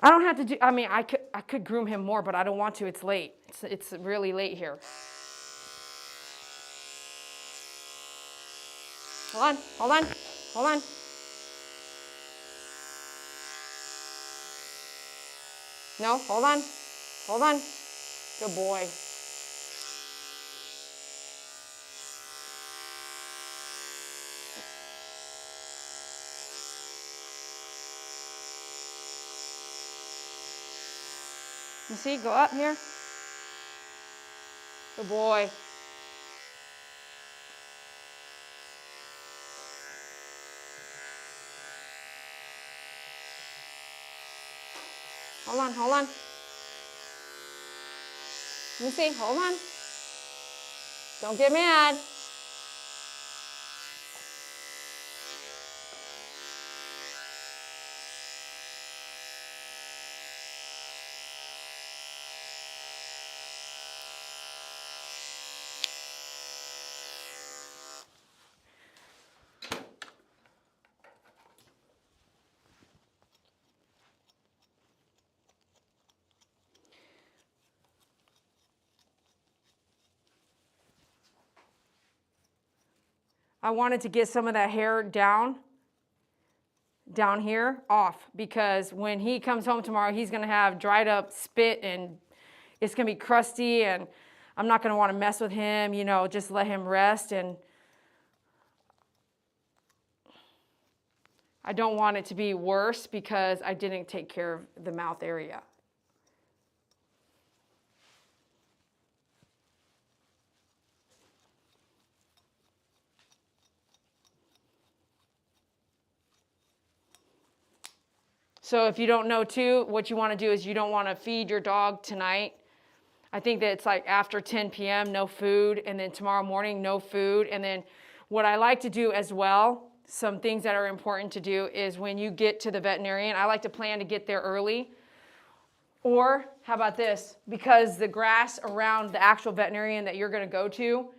I don't have to do, I mean, I could groom him more, but I don't want to. It's late. It's really late here. Hold on, hold on, hold on. No, hold on, hold on. Good boy. You see, go up here. Good boy. Hold on, hold on. Let me see, hold on. Don't get mad. I wanted to get some of that hair down here off, because when he comes home tomorrow, he's going to have dried up spit and it's going to be crusty, and I'm not going to want to mess with him, you know, just let him rest. And I don't want it to be worse because I didn't take care of the mouth area. So if you don't know too, what you want to do is you don't want to feed your dog tonight. I think that it's like after 10 p.m., no food, and then tomorrow morning, no food. And then what I like to do as well, some things that are important to do, is when you get to the veterinarian, I like to plan to get there early. Or how about this? Because the grass around the actual veterinarian that you're going to go to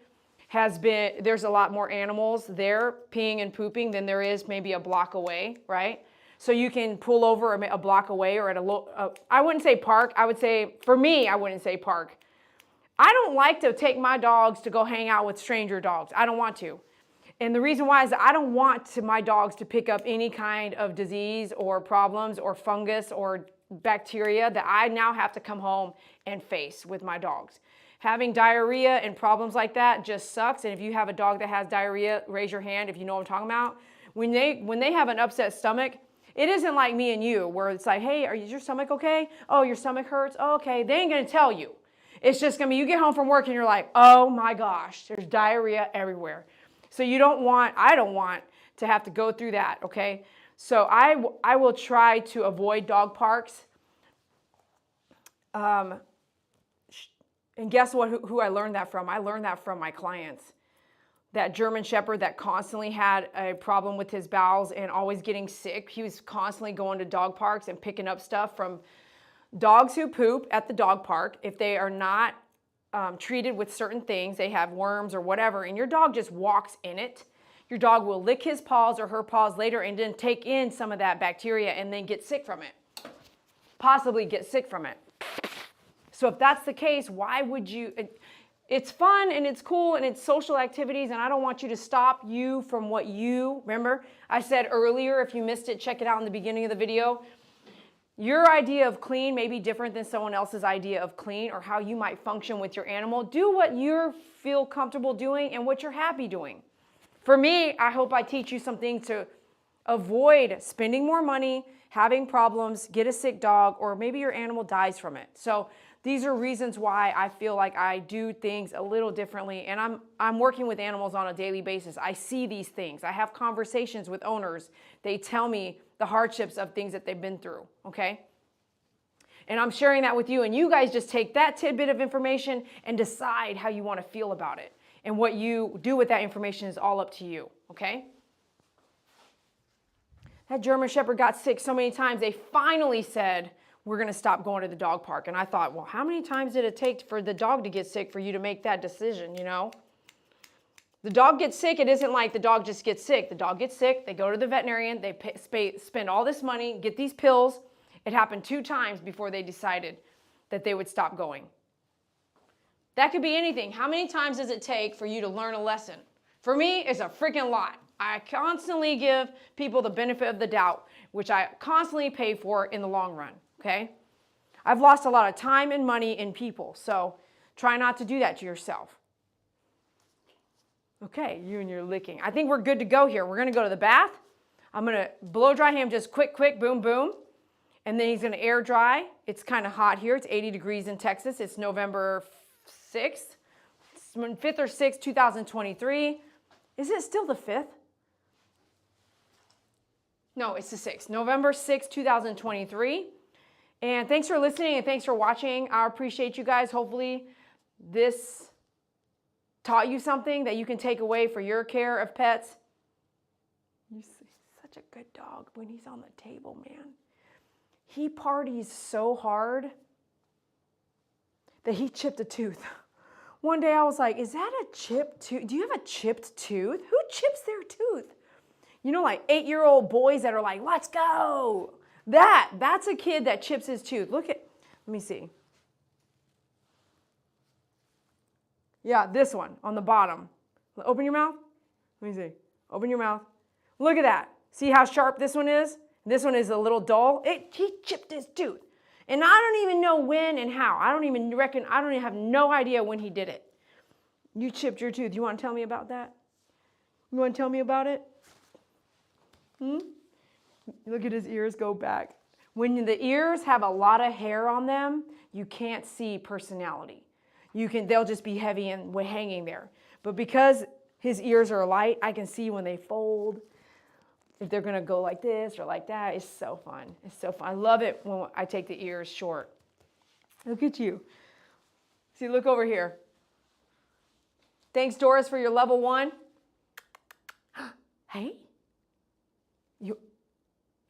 there's a lot more animals there peeing and pooping than there is maybe a block away, right? So you can pull over a block away, or at I wouldn't say park. I would say, for me, I wouldn't say park. I don't like to take my dogs to go hang out with stranger dogs. I don't want to. And the reason why is that I don't want my dogs to pick up any kind of disease or problems or fungus or bacteria that I now have to come home and face with my dogs. Having diarrhea and problems like that just sucks. And if you have a dog that has diarrhea, raise your hand if you know what I'm talking about. When they have an upset stomach, it isn't like me and you, where it's like, hey, is your stomach okay? Oh, your stomach hurts? Oh, okay. They ain't going to tell you. It's just going to be, you get home from work and you're like, oh my gosh, there's diarrhea everywhere. So I don't want to have to go through that, okay? So I will try to avoid dog parks. And guess what? Who I learned that from? I learned that from my clients. That German Shepherd that constantly had a problem with his bowels and always getting sick. He was constantly going to dog parks and picking up stuff from dogs who poop at the dog park. If they are not treated with certain things, they have worms or whatever, and your dog just walks in it, your dog will lick his paws or her paws later and then take in some of that bacteria and then get sick from it. Possibly get sick from it. So if that's the case, why would you... It's fun and it's cool and it's social activities, and I don't want you to stop you from what you, remember, I said earlier, if you missed it, check it out in the beginning of the video. Your idea of clean may be different than someone else's idea of clean, or how you might function with your animal. Do what you feel comfortable doing and what you're happy doing. For me, I hope I teach you something to avoid spending more money, having problems, get a sick dog, or maybe your animal dies from it. So these are reasons why I feel like I do things a little differently, and I'm working with animals on a daily basis. I see these things. I have conversations with owners. They tell me the hardships of things that they've been through, okay? And I'm sharing that with you, and you guys just take that tidbit of information and decide how you want to feel about it. And what you do with that information is all up to you, okay? That German Shepherd got sick so many times, they finally said, we're going to stop going to the dog park. And I thought, well, how many times did it take for the dog to get sick for you to make that decision, you know? The dog gets sick. It isn't like the dog just gets sick. The dog gets sick. They go to the veterinarian. They spend all this money, get these pills. It happened 2 times before they decided that they would stop going. That could be anything. How many times does it take for you to learn a lesson? For me, it's a freaking lot. I constantly give people the benefit of the doubt, which I constantly pay for in the long run, okay? I've lost a lot of time and money in people, so try not to do that to yourself. Okay, you and your licking. I think we're good to go here. We're going to go to the bath. I'm going to blow dry him just quick, boom, boom. And then he's going to air dry. It's kind of hot here. It's 80 degrees in Texas. It's November 6th, 5th or 6th, 2023. Is it still the 5th? No, it's the 6th. November 6th, 2023. And thanks for listening and thanks for watching. I appreciate you guys. Hopefully this taught you something that you can take away for your care of pets. He's such a good dog when he's on the table, man. He parties so hard that he chipped a tooth. One day I was like, is that a chipped tooth? Do you have a chipped tooth? Who chips their tooth? You know, like 8-year-old boys that are like, let's go. That's a kid that chips his tooth. Let me see. Yeah, this one on the bottom. Open your mouth. Let me see. Open your mouth. Look at that. See how sharp this one is? This one is a little dull. He chipped his tooth. And I don't even know when and how. I don't even have no idea when he did it. You chipped your tooth. You want to tell me about that? You want to tell me about it? Look at his ears go back. When the ears have a lot of hair on them, you can't see personality. They'll just be heavy and hanging there. But because his ears are light, I can see when they fold, if they're going to go like this or like that. It's so fun. It's so fun. I love it when I take the ears short. Look at you. See, look over here. Thanks, Doris, for your level 1. Hey?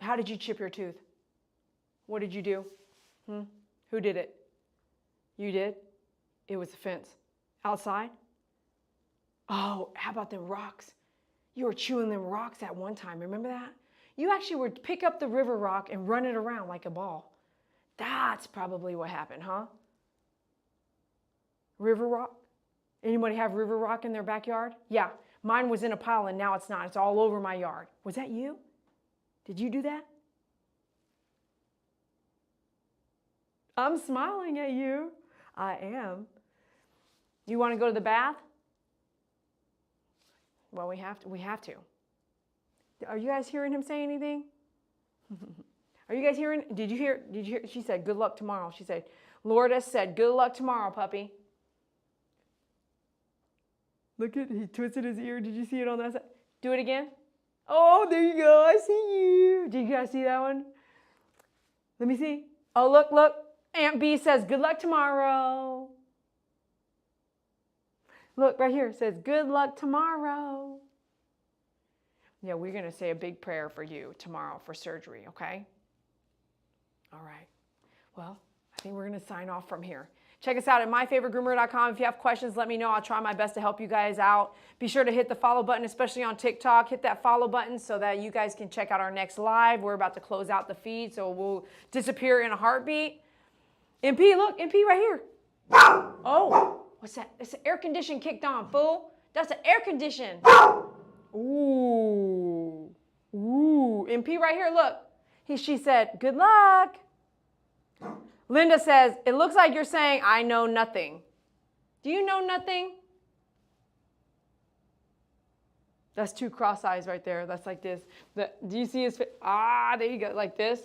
How did you chip your tooth? What did you do? Who did it? You did? It was the fence. Outside? Oh, how about them rocks? You were chewing them rocks at one time. Remember that? You actually would pick up the river rock and run it around like a ball. That's probably what happened, huh? River rock? Anybody have river rock in their backyard? Yeah. Mine was in a pile and now it's not. It's all over my yard. Was that you? Did you do that? I'm smiling at you. I am. You want to go to the bath? Well, we have to. Are you guys hearing him say anything? Are you guys hearing? Did you hear? She said, good luck tomorrow. She said, Lourdes said, good luck tomorrow, puppy. Look at, he twisted his ear. Did you see it on that side? Do it again. Oh, there you go. I see you. Did you guys see that one? Let me see. Oh, look. Aunt B says, good luck tomorrow. Look, right here. It says, good luck tomorrow. Yeah, we're going to say a big prayer for you tomorrow for surgery, okay? All right. Well, I think we're going to sign off from here. Check us out at myfavoritegroomer.com. If you have questions, let me know. I'll try my best to help you guys out. Be sure to hit the follow button, especially on TikTok. Hit that follow button so that you guys can check out our next live. We're about to close out the feed, so we'll disappear in a heartbeat. MP, look, MP right here. Oh, what's that? It's an air condition kicked on, fool. That's an air condition. Ooh. MP right here, look. She said, good luck. Linda says, it looks like you're saying, I know nothing. Do you know nothing? That's 2 cross eyes right there. That's like this. Do you see his face? Ah, there you go, like this.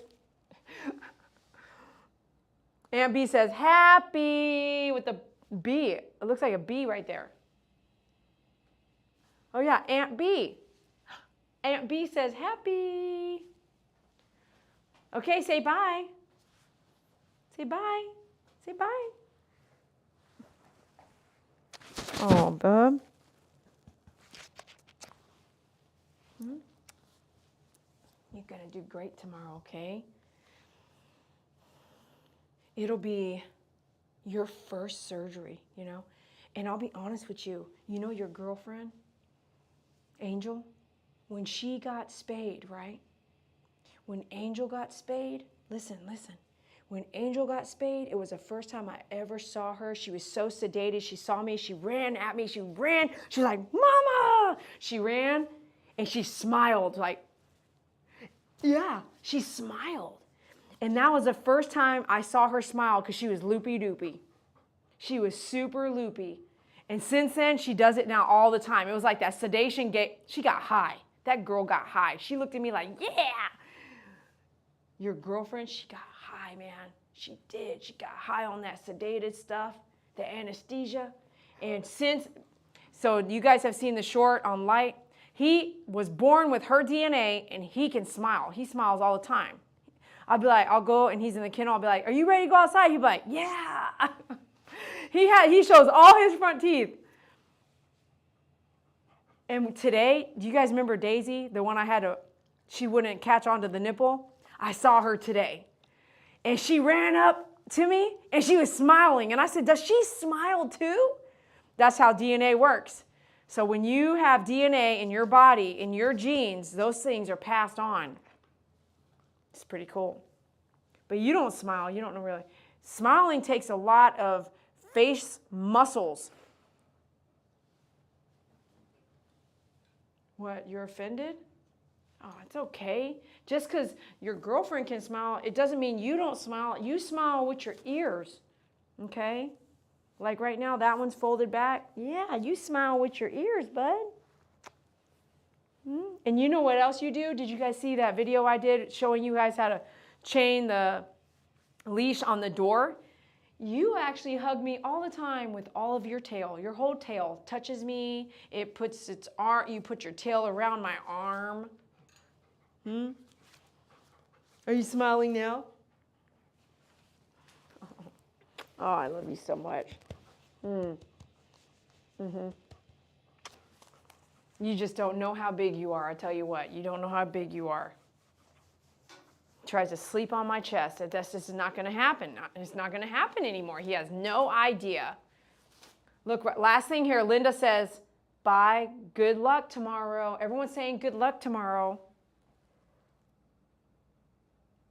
Aunt B says, happy with the B. It looks like a B right there. Oh yeah, Aunt B. Aunt B says, happy. Okay, say bye. Say bye. Say bye. Oh, bub. You going to do great tomorrow, okay? It'll be your first surgery, you know? And I'll be honest with you. You know your girlfriend, Angel, when she got spayed, right? When Angel got spayed, listen. When Angel got spayed, it was the first time I ever saw her. She was so sedated. She saw me. She ran at me. She ran. She was like, Mama! She ran and she smiled like, yeah, she smiled. And that was the first time I saw her smile because she was loopy-doopy. She was super loopy. And since then, she does it now all the time. It was like that sedation she got high. That girl got high. She looked at me like, yeah. Your girlfriend, she got high, man. She did. She got high on that sedated stuff, the anesthesia. And so you guys have seen the short on Light. He was born with her DNA, and he can smile. He smiles all the time. I'll be like, I'll go, and he's in the kennel. I'll be like, are you ready to go outside? He'll be like, yeah. He shows all his front teeth. And today, do you guys remember Daisy, the one she wouldn't catch onto the nipple? I saw her today. And she ran up to me, and she was smiling. And I said, does she smile too? That's how DNA works. So when you have DNA in your body, in your genes, those things are passed on. It's pretty cool. But you don't smile. You don't know really. Smiling takes a lot of face muscles. What, you're offended? Oh, it's okay. Just because your girlfriend can smile, it doesn't mean you don't smile. You smile with your ears, okay? Like right now, that one's folded back. Yeah, you smile with your ears, bud. And you know what else you do? Did you guys see that video I did showing you guys how to chain the leash on the door? You actually hug me all the time with all of your tail. Your whole tail touches me. It puts its arm. You put your tail around my arm. Are you smiling now? Oh, I love you so much. You just don't know how big you are. I tell you what, you don't know how big you are. Tries to sleep on my chest. That's just not going to happen. It's not going to happen anymore. He has no idea. Look, last thing here, Linda says, bye, good luck tomorrow. Everyone's saying good luck tomorrow.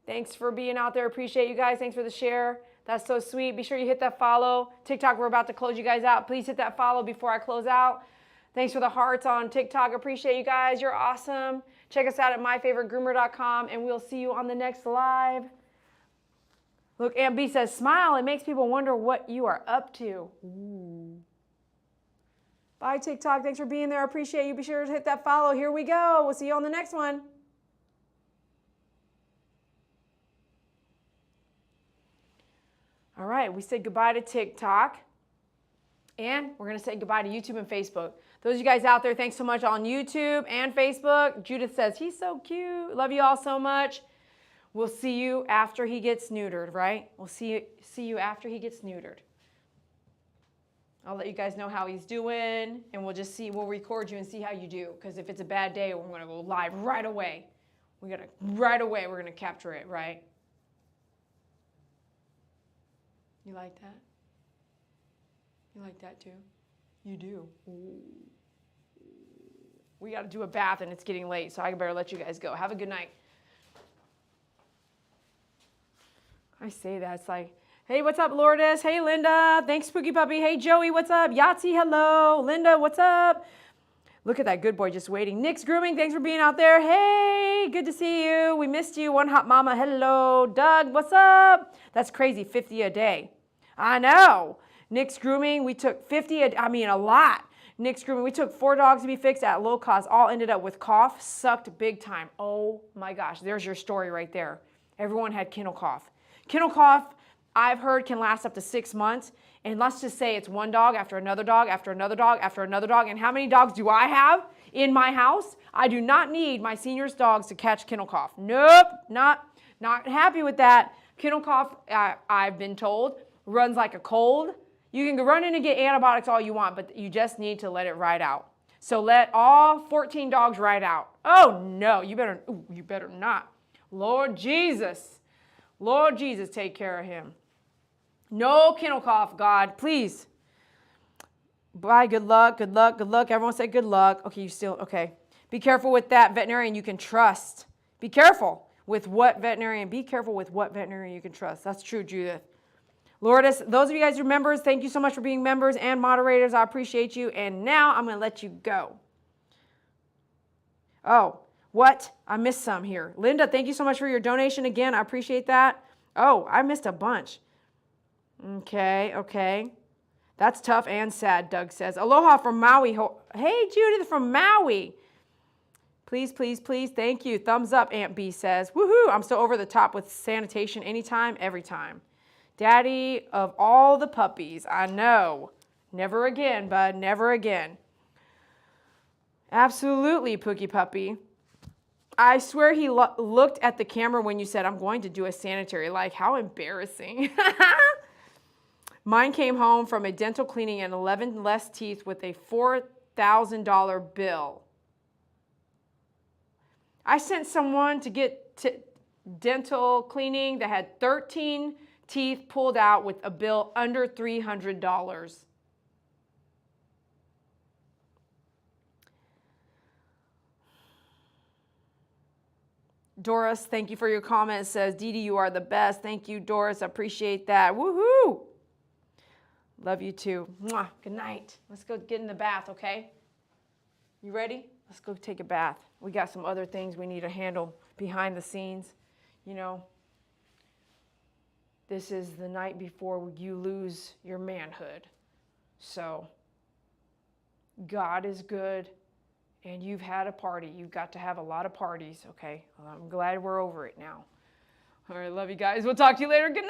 Thanks for being out there. Appreciate you guys. Thanks for the share. That's so sweet. Be sure you hit that follow. TikTok, we're about to close you guys out. Please hit that follow before I close out. Thanks for the hearts on TikTok. Appreciate you guys. You're awesome. Check us out at myfavoritegroomer.com, and we'll see you on the next live. Look, Aunt B says, smile. It makes people wonder what you are up to. Ooh. Bye, TikTok. Thanks for being there. I appreciate you. Be sure to hit that follow. Here we go. We'll see you on the next one. All right, we said goodbye to TikTok, and we're going to say goodbye to YouTube and Facebook. Those of you guys out there, thanks so much on YouTube and Facebook. Judith says, he's so cute. Love you all so much. We'll see you after he gets neutered, right? We'll see you after he gets neutered. I'll let you guys know how he's doing, and we'll record you and see how you do. Because if it's a bad day, we're going to go live right away. We're going to capture it, right? You like that? You like that too? You do. Ooh. We got to do a bath and it's getting late, so I better let you guys go. Have a good night. I say that, it's like, hey, what's up, Lourdes? Hey, Linda. Thanks, Spooky Puppy. Hey, Joey, what's up? Yahtzee, hello. Linda, what's up? Look at that good boy just waiting. Nick's Grooming, thanks for being out there. Hey, good to see you. We missed you. One Hot Mama, hello. Doug, what's up? That's crazy, 50 a day. I know. Nick's Grooming, we took a lot. Nick's Grooming, we took 4 dogs to be fixed at low cost. All ended up with cough, sucked big time. Oh my gosh, there's your story right there. Everyone had kennel cough. Kennel cough, I've heard, can last up to 6 months. And let's just say it's one dog after another dog after another dog after another dog. And how many dogs do I have in my house? I do not need my seniors' dogs to catch kennel cough. Nope, not happy with that. Kennel cough, I've been told, runs like a cold. You can run in and get antibiotics all you want, but you just need to let it ride out. So let all 14 dogs ride out. Oh no, you better not. Lord Jesus, take care of him. No kennel cough, God, please. Bye, good luck. Everyone say good luck. Okay, okay. Be careful with that veterinarian you can trust. Be careful with what veterinarian you can trust. That's true, Judith. Lourdes, those of you guys who are members, thank you so much for being members and moderators. I appreciate you. And now I'm going to let you go. Oh, what? I missed some here. Linda, thank you so much for your donation again. I appreciate that. Oh, I missed a bunch. Okay. That's tough and sad, Doug says. Aloha from Maui. Hey, Judith from Maui. Please. Thank you. Thumbs up, Aunt B says. Woohoo, I'm so over the top with sanitation anytime, every time. Daddy of all the puppies. I know. Never again, bud. Never again. Absolutely, Pookie Puppy. I swear he looked at the camera when you said, I'm going to do a sanitary. Like, how embarrassing. Mine came home from a dental cleaning and 11 less teeth with a $4,000 bill. I sent someone to get dental cleaning that had 13 teeth pulled out with a bill under $300. Doris, thank you for your comment. It says, Dee Dee, you are the best. Thank you, Doris. I appreciate that. Woohoo! Love you too. Mwah. Good night. Let's go get in the bath, okay? You ready? Let's go take a bath. We got some other things we need to handle behind the scenes. You know, this is the night before you lose your manhood. So, God is good, and you've had a party. You've got to have a lot of parties, okay? Well, I'm glad we're over it now. All right, love you guys. We'll talk to you later. Good night.